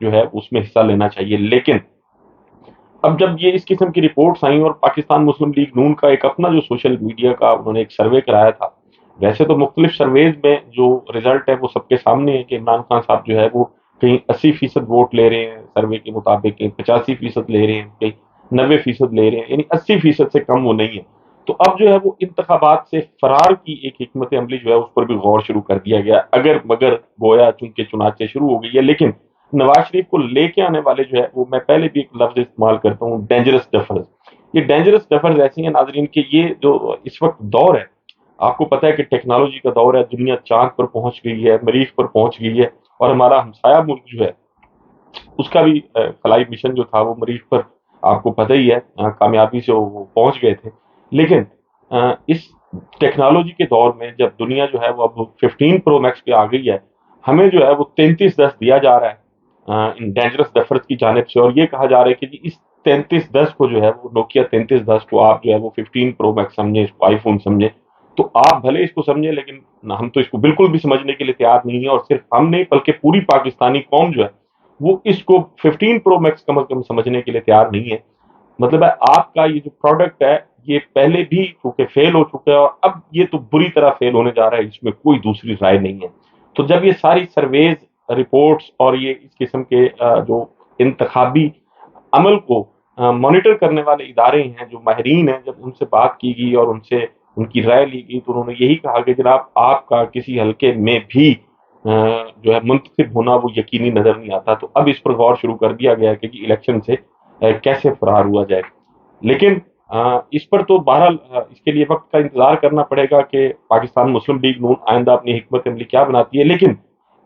جو ہے اس میں حصہ لینا چاہیے. لیکن اب جب یہ اس قسم کی رپورٹس آئیں اور پاکستان مسلم لیگ نون کا ایک اپنا جو سوشل میڈیا کا انہوں نے ایک سروے کرایا تھا، ویسے تو مختلف سرویز میں جو ریزلٹ ہے وہ سب کے سامنے ہے کہ عمران خان صاحب جو ہے وہ کہیں 80% ووٹ لے رہے ہیں سروے کے مطابق، کہیں 85% لے رہے ہیں، کہیں 90% لے رہے ہیں، یعنی 80% سے کم وہ نہیں ہے. تو اب جو ہے وہ انتخابات سے فرار کی ایک حکمت عملی جو ہے اس پر بھی غور شروع کر دیا گیا، اگر مگر گویا چونکہ چنانچہ شروع ہو گئی ہے. لیکن نواز شریف کو لے کے آنے والے جو ہے وہ، میں پہلے بھی ایک لفظ استعمال کرتا ہوں، ڈینجرس ڈفرز. یہ ڈینجرس ڈفرز ایسی ہیں ناظرین کہ یہ جو اس وقت دور ہے، آپ کو پتہ ہے کہ ٹیکنالوجی کا دور ہے، دنیا چاند پر پہنچ گئی ہے، مریخ پر پہنچ گئی ہے، اور ہمارا ہمسایہ ملک جو ہے اس کا بھی خلائی مشن جو تھا وہ مریخ پر آپ کو پتہ ہی ہے کامیابی سے وہ پہنچ گئے تھے. لیکن اس ٹیکنالوجی کے دور میں جب دنیا جو ہے وہ اب 15 پرو میکس پہ آ گئی ہے، ہمیں جو ہے وہ 3310 دیا جا رہا ہے ان ڈینجرس ڈفرز کی جانب سے، اور یہ کہا جا رہا ہے کہ جی اس 3310 کو جو ہے وہ نوکیا 3310 کو آپ جو ہے وہ 15 پرو میکس سمجھیں، اس کو آئی فون سمجھیں. تو آپ بھلے اس کو سمجھیں، لیکن ہم تو اس کو بالکل بھی سمجھنے کے لیے تیار نہیں ہیں، اور صرف ہم نہیں بلکہ پوری پاکستانی قوم جو ہے وہ اس کو 15 پرو میکس کم از کم سمجھنے کے لیے تیار نہیں ہے. مطلب ہے آپ کا یہ جو پروڈکٹ ہے یہ پہلے بھی چونکہ فیل ہو چکا ہے، اور اب یہ تو بری طرح فیل ہونے جا رہا ہے، اس میں کوئی دوسری رائے نہیں ہے. تو جب یہ ساری سرویز، رپورٹس اور یہ اس قسم کے جو انتخابی عمل کو مانیٹر کرنے والے ادارے ہیں، جو ماہرین ہیں، جب ان سے بات کی گئی اور ان سے ان کی رائے لی گئی، تو انہوں نے یہی کہا کہ جناب آپ کا کسی حلقے میں بھی جو ہے منتخب ہونا وہ یقینی نظر نہیں آتا. تو اب اس پر غور شروع کر دیا گیا کہ الیکشن سے کیسے فرار ہوا جائے. لیکن اس پر تو بہرحال اس کے لیے وقت کا انتظار کرنا پڑے گا کہ پاکستان مسلم لیگ نون آئندہ اپنی حکمت عملی کیا بناتی ہے. لیکن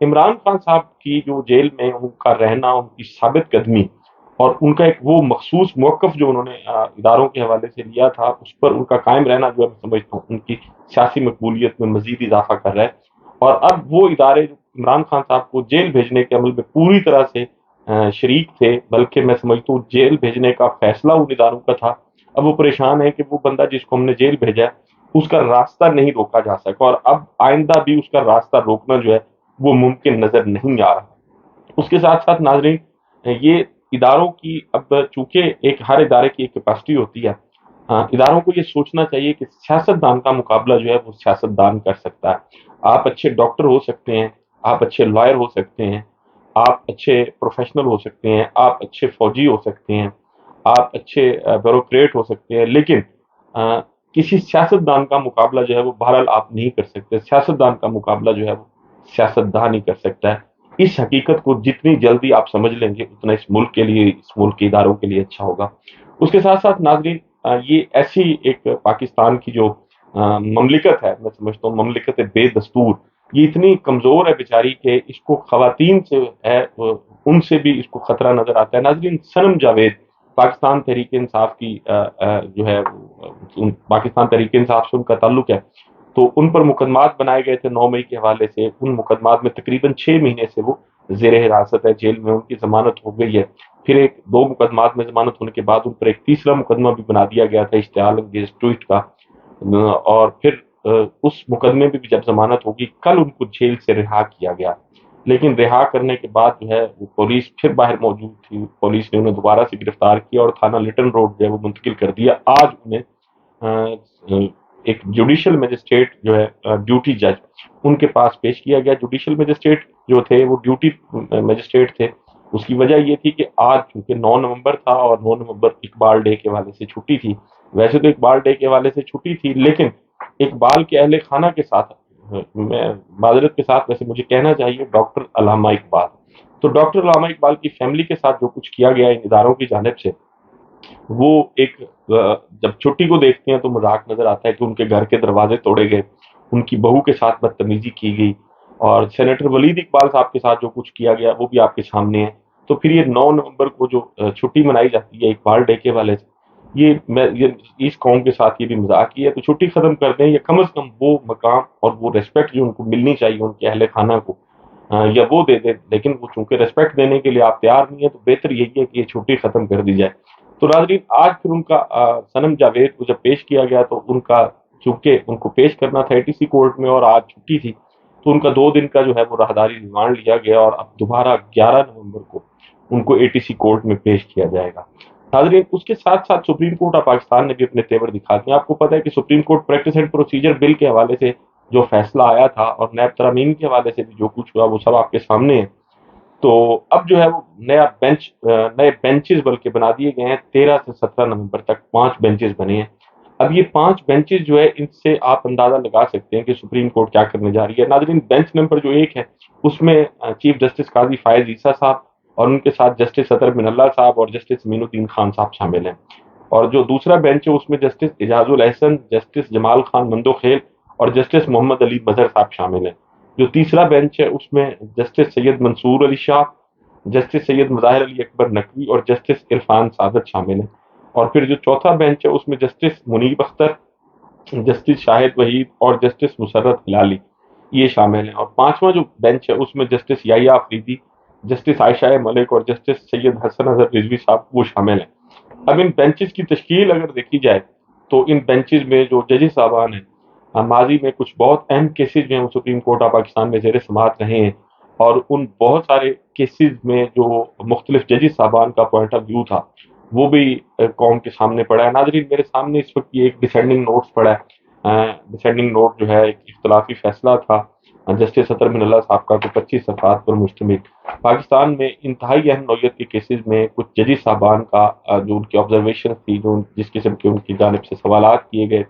عمران خان صاحب کی جو جیل میں ان کا رہنا، ان کی ثابت قدمی اور ان کا ایک وہ مخصوص موقف جو انہوں نے اداروں کے حوالے سے لیا تھا، اس پر ان کا قائم رہنا جو ہے میں سمجھتا ہوں ان کی سیاسی مقبولیت میں مزید اضافہ کر رہا ہے. اور اب وہ ادارے جو عمران خان صاحب کو جیل بھیجنے کے عمل میں پوری طرح سے شریک تھے، بلکہ میں سمجھتا ہوں جیل بھیجنے کا فیصلہ ان اداروں کا تھا، اب وہ پریشان ہے کہ وہ بندہ جس کو ہم نے جیل بھیجا ہے اس کا راستہ نہیں روکا جا سکا، اور اب آئندہ بھی اس کا راستہ روکنا جو ہے وہ ممکن نظر نہیں آ رہا. اس کے ساتھ ساتھ ناظرین، یہ اداروں کی اب چونکہ ایک ہر ادارے کی ایک کیپیسٹی ہوتی ہے، اداروں کو یہ سوچنا چاہیے کہ سیاست دان کا مقابلہ جو ہے وہ سیاست دان کر سکتا ہے. آپ اچھے ڈاکٹر ہو سکتے ہیں، آپ اچھے لائر ہو سکتے ہیں، آپ اچھے پروفیشنل ہو سکتے ہیں، آپ اچھے فوجی ہو سکتے ہیں، آپ اچھے بیوروکریٹ ہو سکتے ہیں، لیکن کسی سیاست دان کا مقابلہ جو ہے وہ بہرحال آپ نہیں کر سکتے. سیاست دان کا مقابلہ جو ہے وہ سیاست دان ہی کر سکتا ہے. اس حقیقت کو جتنی جلدی آپ سمجھ لیں گے اتنا اس ملک کے لیے، اس ملک کے اداروں کے لیے اچھا ہوگا. اس کے ساتھ ساتھ ناظرین، یہ ایسی ایک پاکستان کی جو مملکت ہے، میں سمجھتا ہوں مملکت بے دستور، یہ اتنی کمزور ہے بیچاری کہ اس کو خواتین سے ہے ان سے بھی اس کو خطرہ نظر آتا ہے. ناظرین، صنم جاوید پاکستان تحریک انصاف کی جو ہے پاکستان تحریک انصاف سے ان کا تعلق ہے، تو ان پر مقدمات بنائے گئے تھے 9 مئی کے حوالے سے. ان مقدمات میں تقریباً 6 مہینے سے وہ زیر حراست ہے، جیل میں، ان کی ضمانت ہو گئی ہے. پھر ایک 2 مقدمات میں ضمانت ہونے کے بعد ان پر ایک تیسرا مقدمہ بھی بنا دیا گیا تھا اشتعال انگیز ٹویٹ کا، اور پھر اس مقدمے میں بھی جب ضمانت ہوگی، کل ان کو جیل سے رہا کیا گیا. لیکن رہا کرنے کے بعد جو ہے وہ پولیس پھر باہر موجود تھی، پولیس نے انہیں دوبارہ سے گرفتار کیا اور تھانہ لٹن روڈ جو ہے وہ منتقل کر دیا. آج انہیں ایک جوڈیشل میجسٹریٹ جو ہے ڈیوٹی جج ان کے پاس پیش کیا گیا. جوڈیشل میجسٹریٹ جو تھے وہ ڈیوٹی میجسٹریٹ تھے. اس کی وجہ یہ تھی کہ آج چونکہ 9 نومبر تھا اور 9 نومبر اقبال ڈے کے حوالے سے چھٹی تھی. ویسے تو اقبال ڈے کے حوالے سے چھٹی تھی، لیکن اقبال کے اہل خانہ کے ساتھ، میں معذرت کے ساتھ ویسے مجھے کہنا چاہیے ڈاکٹر علامہ اقبال، تو ڈاکٹر علامہ اقبال کی فیملی کے ساتھ جو کچھ کیا گیا ان اداروں کی جانب سے، وہ ایک جب چھٹی کو دیکھتے ہیں تو مذاق نظر آتا ہے کہ ان کے گھر کے دروازے توڑے گئے، ان کی بہو کے ساتھ بدتمیزی کی گئی، اور سینیٹر ولید اقبال صاحب کے ساتھ جو کچھ کیا گیا وہ بھی آپ کے سامنے ہے. تو پھر یہ 9 نومبر کو جو چھٹی منائی جاتی ہے اقبال ڈے کے والے سے، یہ اس قوم کے ساتھ یہ بھی مذاق کی ہے. تو چھٹی ختم کر دیں، یا کم از کم وہ مقام اور وہ ریسپیکٹ جو ان کو ملنی چاہیے ان کے اہل خانہ کو، یا وہ دے دیں. لیکن وہ چونکہ ریسپیکٹ دینے کے لیے آپ تیار نہیں ہیں، تو بہتر یہی ہے کہ یہ چھٹی ختم کر دی جائے. تو ناظرین، آج پھر ان کا صنم جاوید کو جب پیش کیا گیا تو ان کا چونکہ ان کو پیش کرنا تھا ATC کورٹ میں اور آج چھٹی تھی، تو ان کا 2 دن کا جو ہے وہ راہداری ریمانڈ لیا گیا، اور اب دوبارہ 11 نومبر کو ان کو ATC کورٹ میں پیش کیا جائے گا۔ ناظرین، اس کے ساتھ ساتھ سپریم کورٹ آف پاکستان نے بھی اپنے تیور دکھا دیے۔ آپ کو پتہ ہے کہ supreme court practice and procedure bill کے حوالے سے جو فیصلہ آیا تھا اور نیب ترامیم کے حوالے سے بھی جو کچھ ہوا وہ سب آپ کے سامنے ہے۔ تو اب جو ہے وہ نئے بینچز بلکہ بنا دیے گئے ہیں 13 سے 17 نومبر تک 5 بینچز بنے ہیں۔ اب یہ 5 بینچز جو ہے ان سے آپ اندازہ لگا سکتے ہیں کہ سپریم کورٹ کیا کرنے جا رہی ہے۔ ناظرین، بینچ نمبر جو 1 ہے اس میں چیف جسٹس قاضی فائز عیسیٰ صاحب اور ان کے ساتھ جسٹس صدر بن اللہ صاحب اور جسٹس امین الدین خان صاحب شامل ہیں، اور جو دوسرا بینچ ہے اس میں جسٹس اعجاز الحسن، جسٹس جمال خان مندوخیل اور جسٹس محمد علی مظہر صاحب شامل ہیں۔ جو تیسرا بینچ ہے اس میں جسٹس سید منصور علی شاہ، جسٹس سید مظاہر علی اکبر نقوی اور جسٹس عرفان سعادت شامل ہیں، اور پھر جو چوتھا بینچ ہے اس میں جسٹس منیب اختر، جسٹس شاہد وحید اور جسٹس مسرت ہلالی یہ شامل ہیں، اور پانچواں جو بینچ ہے اس میں جسٹس یحییٰ آفریدی، جسٹس عائشہ ملک اور جسٹس سید حسن اظہر رضوی صاحب وہ شامل ہیں۔ اب ان بینچز کی تشکیل اگر دیکھی جائے تو ان بینچز میں جو ججز صاحبان ہیں ماضی میں کچھ بہت اہم کیسز جو ہیں وہ سپریم کورٹ آف پاکستان میں زیر سماعت رہے ہیں، اور ان بہت سارے کیسز میں جو مختلف ججز صاحبان کا پوائنٹ آف ویو تھا وہ بھی قوم کے سامنے پڑا ہے۔ ناظرین، میرے سامنے اس وقت یہ ایک ڈسینڈنگ نوٹس پڑا ہے۔ ڈسینڈنگ نوٹ جو ہے ایک اختلافی فیصلہ تھا جسٹس صدر بن اللہ صاحب کا جو 25 صفحات پر مشتمل پاکستان میں انتہائی اہم نوعیت کے کیسز میں کچھ ججز صاحبان کا جو ان کی آبزرویشن تھی، جو جس قسم کے ان کی جانب سے سوالات کیے گئے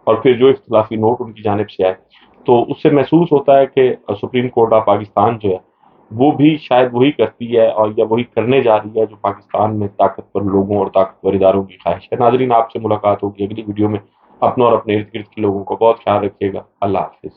اور پھر جو اختلافی نوٹ ان کی جانب سے آئے، تو اس سے محسوس ہوتا ہے کہ سپریم کورٹ آف پاکستان جو ہے وہ بھی شاید وہی کرتی ہے اور یا وہی کرنے جا رہی ہے جو پاکستان میں طاقتور لوگوں اور طاقتور اداروں کی خواہش ہے۔ ناظرین، آپ سے ملاقات ہوگی اگلی ویڈیو میں۔ اپنا اور اپنے ارد گرد کے لوگوں کو بہت خیال رکھیے گا۔ اللہ حافظ۔